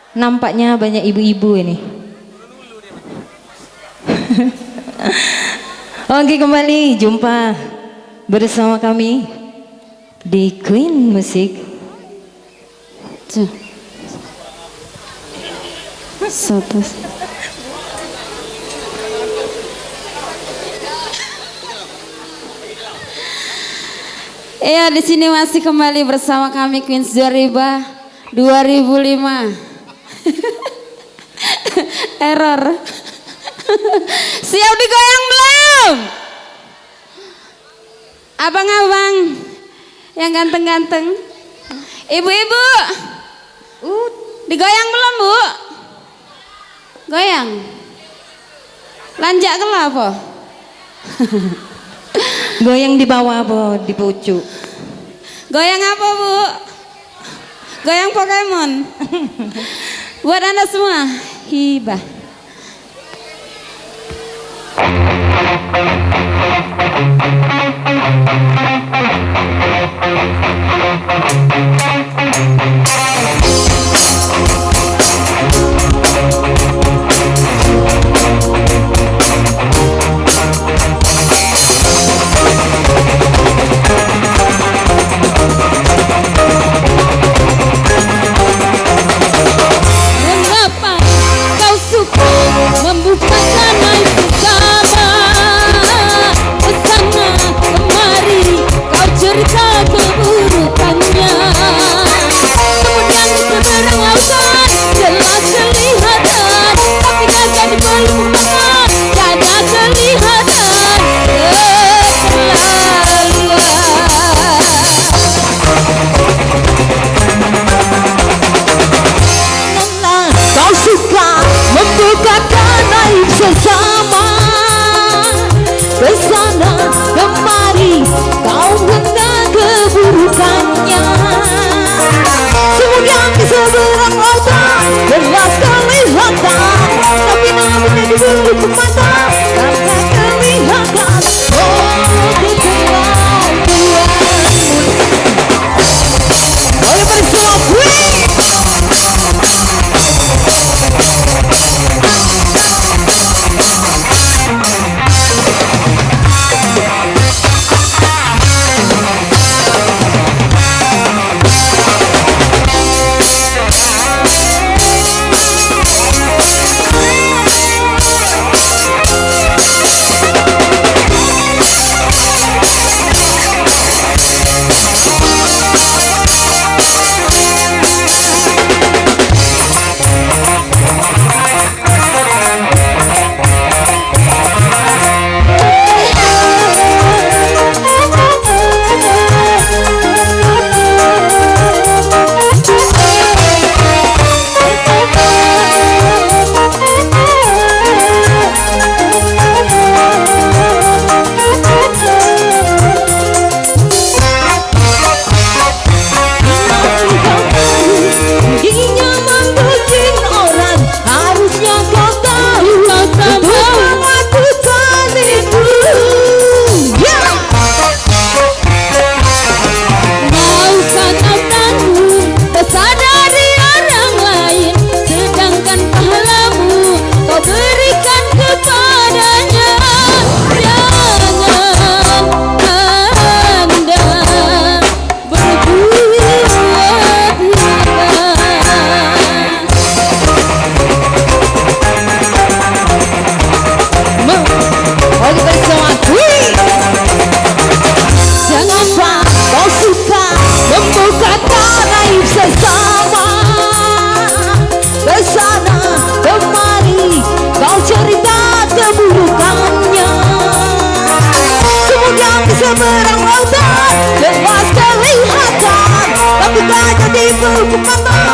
Nampaknya banyak ibu-ibu ini. Oke, kembali jumpa bersama kami di Queen Musik. Satu. Iya, di sini masih kembali bersama kami Queen Zoriba 2005. Error. Siap digoyang belum? Abang-abang yang ganteng-ganteng, ibu-ibu, digoyang belum, Bu? Goyang. Lanjak ke apa? Goyang di bawah apa di pucuk? Goyang apa, Bu? Goyang Pokemon. Buat Anda semua, hibah. Kesana kemari kau hendak keburukannya. Semudah di seberang lautan jelas kelihatan, tapi namun di bulu mata karena kelihatan. Oh, keterlaluan. Ayo bersama Queen. Seberang lautan jelas kelihatan, tapi tak jadi peluk mata.